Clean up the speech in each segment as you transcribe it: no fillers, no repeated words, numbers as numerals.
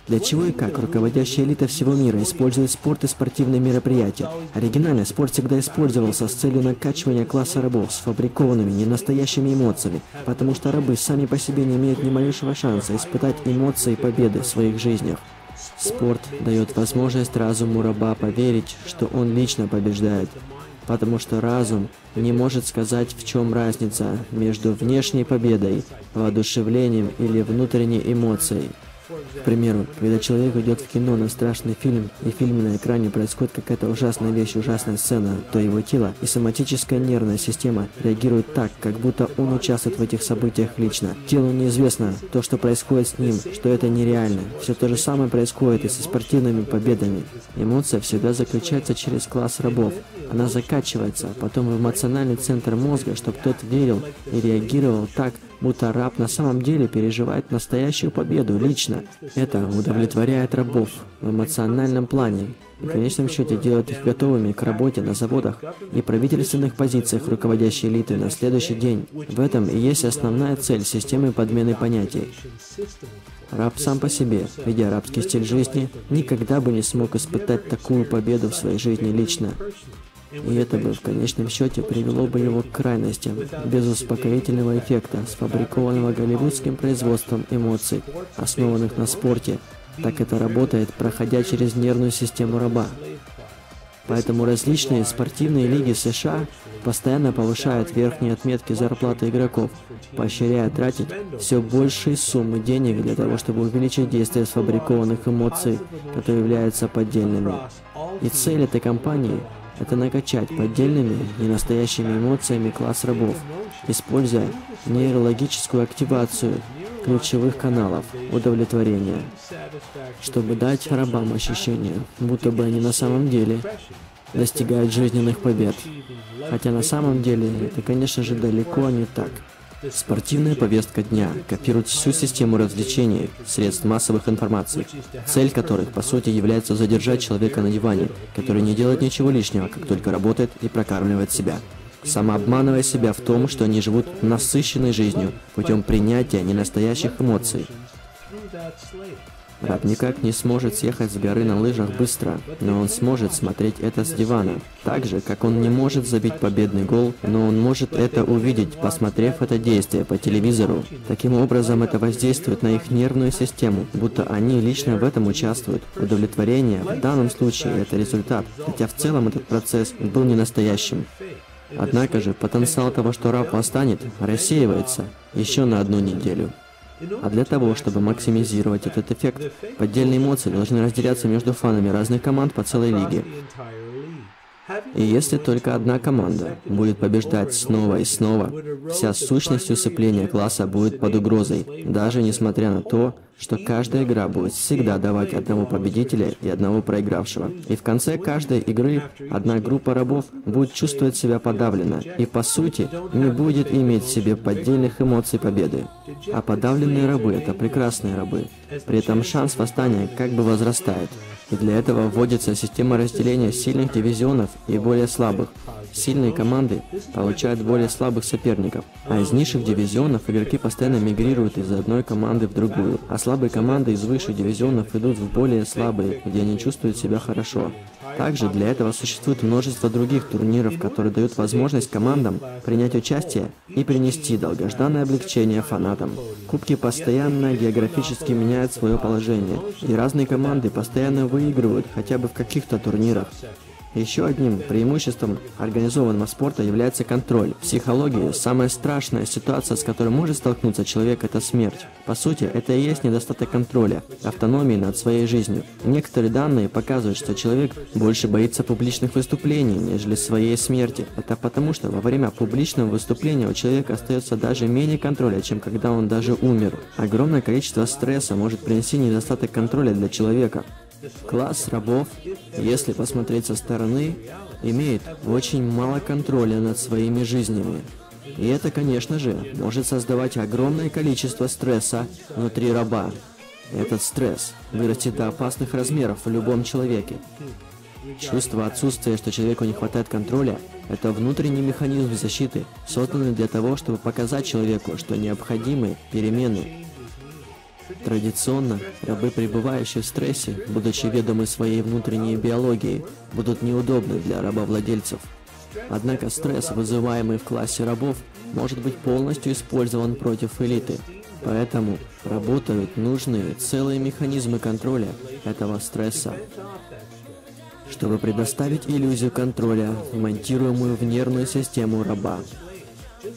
Для чего и как руководящая элита всего мира использует спорт и спортивные мероприятия? Оригинально спорт всегда использовался с целью накачивания класса рабов сфабрикованными, ненастоящими эмоциями, потому что рабы сами по себе не имеют ни малейшего шанса испытать эмоции победы в своих жизнях. Спорт дает возможность разуму раба поверить, что он лично побеждает, потому что разум не может сказать, в чем разница между внешней победой, воодушевлением или внутренней эмоцией. К примеру, когда человек идет в кино на страшный фильм, и в фильме на экране происходит какая-то ужасная вещь, ужасная сцена, то его тело и соматическая нервная система реагируют так, как будто он участвует в этих событиях лично. Телу неизвестно то, что происходит с ним, что это нереально. Все то же самое происходит и со спортивными победами. Эмоция всегда заключается через класс рабов. Она закачивается потом в эмоциональный центр мозга, чтобы тот верил и реагировал так, будто раб на самом деле переживает настоящую победу лично. Это удовлетворяет рабов в эмоциональном плане и в конечном счете делает их готовыми к работе на заводах и правительственных позициях руководящей элиты на следующий день. В этом и есть основная цель системы подмены понятий. Раб сам по себе, ведя рабский стиль жизни, никогда бы не смог испытать такую победу в своей жизни лично. И это бы в конечном счете привело бы его к крайностям, без успокоительного эффекта, сфабрикованного голливудским производством эмоций, основанных на спорте. Так это работает, проходя через нервную систему раба. Поэтому различные спортивные лиги США постоянно повышают верхние отметки зарплаты игроков, поощряя тратить все большие суммы денег для того, чтобы увеличить действие сфабрикованных эмоций, которые являются поддельными. И цель этой кампании – это накачать поддельными, ненастоящими эмоциями класс рабов, используя нейрологическую активацию ключевых каналов удовлетворения, чтобы дать рабам ощущение, будто бы они на самом деле достигают жизненных побед. Хотя на самом деле это, конечно же, далеко не так. Спортивная повестка дня копирует всю систему развлечений, средств массовых информации, цель которых, по сути, является задержать человека на диване, который не делает ничего лишнего, как только работает и прокармливает себя, самообманывая себя в том, что они живут насыщенной жизнью путем принятия ненастоящих эмоций. Раб никак не сможет съехать с горы на лыжах быстро, но он сможет смотреть это с дивана. Так же, как он не может забить победный гол, но он может это увидеть, посмотрев это действие по телевизору. Таким образом, это воздействует на их нервную систему, будто они лично в этом участвуют. Удовлетворение в данном случае – это результат, хотя в целом этот процесс был не настоящим. Однако же потенциал того, что раб восстанет, рассеивается еще на 1 неделю. А для того, чтобы максимизировать этот эффект, поддельные эмоции должны разделяться между фанами разных команд по целой лиге. И если только одна команда будет побеждать снова и снова, вся сущность усыпления класса будет под угрозой, даже несмотря на то, что каждая игра будет всегда давать одного победителя и одного проигравшего. И в конце каждой игры одна группа рабов будет чувствовать себя подавленно и, по сути, не будет иметь в себе поддельных эмоций победы. А подавленные рабы – это прекрасные рабы. При этом шанс восстания как бы возрастает. И для этого вводится система разделения сильных дивизионов и более слабых. Сильные команды получают более слабых соперников, а из низших дивизионов игроки постоянно мигрируют из одной команды в другую, а слабые команды из высших дивизионов идут в более слабые, где они чувствуют себя хорошо. Также для этого существует множество других турниров, которые дают возможность командам принять участие и принести долгожданное облегчение фанатам. Кубки постоянно географически меняют свое положение, и разные команды постоянно выигрывают хотя бы в каких-то турнирах. Еще одним преимуществом организованного спорта является контроль. В психологии самая страшная ситуация, с которой может столкнуться человек, это смерть. По сути, это и есть недостаток контроля, автономии над своей жизнью. Некоторые данные показывают, что человек больше боится публичных выступлений, нежели своей смерти. Это потому, что во время публичного выступления у человека остается даже менее контроля, чем когда он даже умер. Огромное количество стресса может принести недостаток контроля для человека. Класс рабов, если посмотреть со стороны, имеет очень мало контроля над своими жизнями. И это, конечно же, может создавать огромное количество стресса внутри раба. Этот стресс вырастет до опасных размеров в любом человеке. Чувство отсутствия, что человеку не хватает контроля, это внутренний механизм защиты, созданный для того, чтобы показать человеку, что необходимы перемены. Традиционно, рабы, пребывающие в стрессе, будучи ведомы своей внутренней биологией, будут неудобны для рабовладельцев. Однако стресс, вызываемый в классе рабов, может быть полностью использован против элиты. Поэтому работают нужные целые механизмы контроля этого стресса, чтобы предоставить иллюзию контроля, вмонтируемую в нервную систему раба.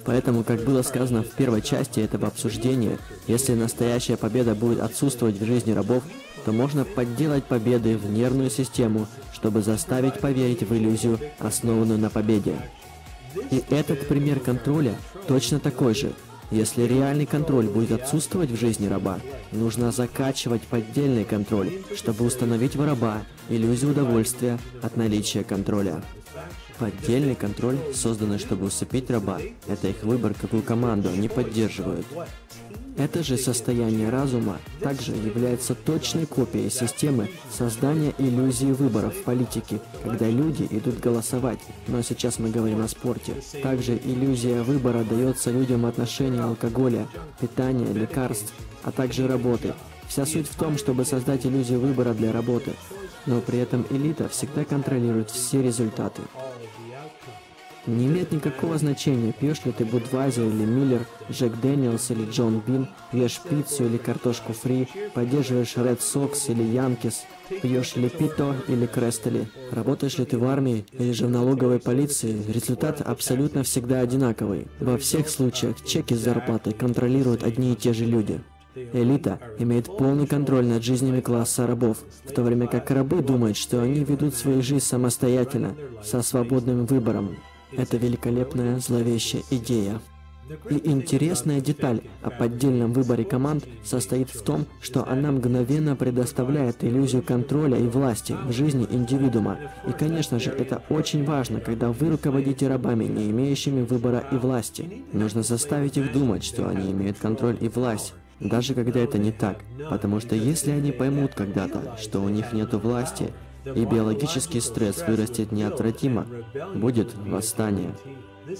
Поэтому, как было сказано в первой части этого обсуждения, если настоящая победа будет отсутствовать в жизни рабов, то можно подделать победы в нервную систему, чтобы заставить поверить в иллюзию, основанную на победе. И этот пример контроля точно такой же. Если реальный контроль будет отсутствовать в жизни раба, нужно закачивать поддельный контроль, чтобы установить в раба иллюзию удовольствия от наличия контроля. Поддельный контроль, созданный, чтобы усыпить раба, это их выбор, какую команду они поддерживают. Это же состояние разума также является точной копией системы создания иллюзии выбора в политике, когда люди идут голосовать, но сейчас мы говорим о спорте. Также иллюзия выбора дается людям в отношении алкоголя, питания, лекарств, а также работы. Вся суть в том, чтобы создать иллюзию выбора для работы, но при этом элита всегда контролирует все результаты. Не имеет никакого значения, пьешь ли ты Будвайзер или Миллер, Джек Дэниелс или Джон Бин, ешь пиццу или картошку фри, поддерживаешь Ред Сокс или Янкис, пьешь ли Пито или Крестели, работаешь ли ты в армии или же в налоговой полиции, результат абсолютно всегда одинаковый. Во всех случаях чеки с зарплатой контролируют одни и те же люди. Элита имеет полный контроль над жизнями класса рабов, в то время как рабы думают, что они ведут свою жизнь самостоятельно, со свободным выбором. Это великолепная, зловещая идея. И интересная деталь о поддельном выборе команд состоит в том, что она мгновенно предоставляет иллюзию контроля и власти в жизни индивидуума. И, конечно же, это очень важно, когда вы руководите рабами, не имеющими выбора и власти. Нужно заставить их думать, что они имеют контроль и власть, даже когда это не так. Потому что если они поймут когда-то, что у них нет власти, и биологический стресс вырастет неотвратимо, будет восстание.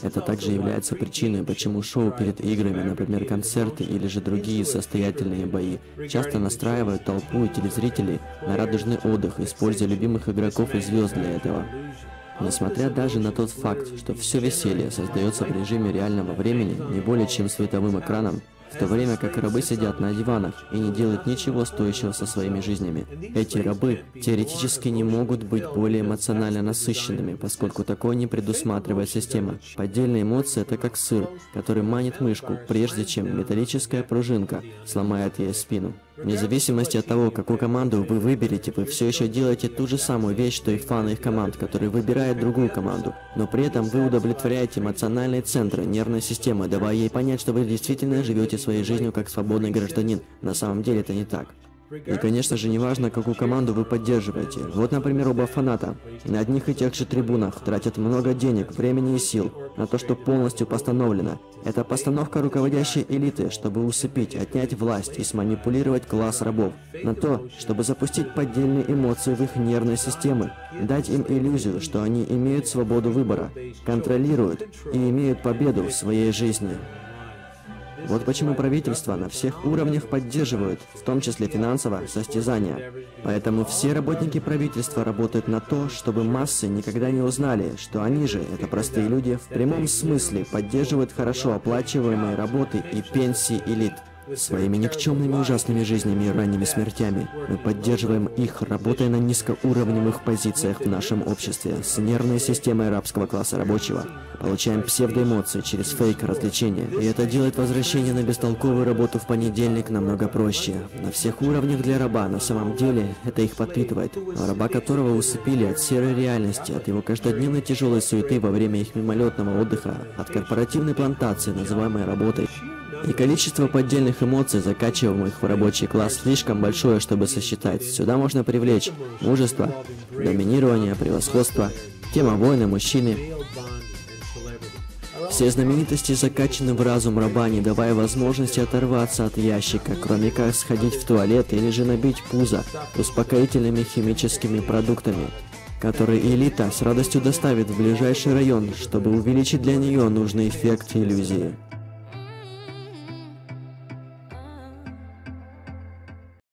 Это также является причиной, почему шоу перед играми, например, концерты или же другие состоятельные бои, часто настраивают толпу и телезрителей на радужный отдых, используя любимых игроков и звезд для этого. Несмотря даже на тот факт, что все веселье создается в режиме реального времени не более чем световым экраном, в то время как рабы сидят на диванах и не делают ничего стоящего со своими жизнями. Эти рабы теоретически не могут быть более эмоционально насыщенными, поскольку такое не предусматривает система. Поддельные эмоции — это как сыр, который манит мышку, прежде чем металлическая пружинка сломает ей спину. Вне зависимости от того, какую команду вы выберете, вы все еще делаете ту же самую вещь, что и фаны их команд, которые выбирают другую команду. Но при этом вы удовлетворяете эмоциональные центры нервной системы, давая ей понять, что вы действительно живете своей жизнью как свободный гражданин. На самом деле это не так. И, конечно же, неважно, какую команду вы поддерживаете. Вот, например, оба фаната на одних и тех же трибунах тратят много денег, времени и сил на то, что полностью постановлено. Это постановка руководящей элиты, чтобы усыпить, отнять власть и сманипулировать класс рабов. На то, чтобы запустить поддельные эмоции в их нервные системы, дать им иллюзию, что они имеют свободу выбора, контролируют и имеют победу в своей жизни. Вот почему правительства на всех уровнях поддерживают, в том числе финансово, состязания. Поэтому все работники правительства работают на то, чтобы массы никогда не узнали, что они же, это простые люди, в прямом смысле поддерживают хорошо оплачиваемые работы и пенсии элит. Своими никчемными ужасными жизнями и ранними смертями мы поддерживаем их, работая на низкоуровневых позициях в нашем обществе, с нервной системой рабского класса рабочего. Получаем псевдоэмоции через фейк-развлечения, и это делает возвращение на бестолковую работу в понедельник намного проще. На всех уровнях для раба, на самом деле, это их подпитывает. А раба, которого усыпили от серой реальности, от его каждодневной тяжелой суеты во время их мимолетного отдыха, от корпоративной плантации, называемой работой. И количество поддельных эмоций, закачиваемых в рабочий класс, слишком большое, чтобы сосчитать. Сюда можно привлечь мужество, доминирование, превосходство, тема войны, мужчины. Все знаменитости закачаны в разум раба, не давая возможности оторваться от ящика, кроме как сходить в туалет или же набить пузо успокоительными химическими продуктами, которые элита с радостью доставит в ближайший район, чтобы увеличить для нее нужный эффект иллюзии.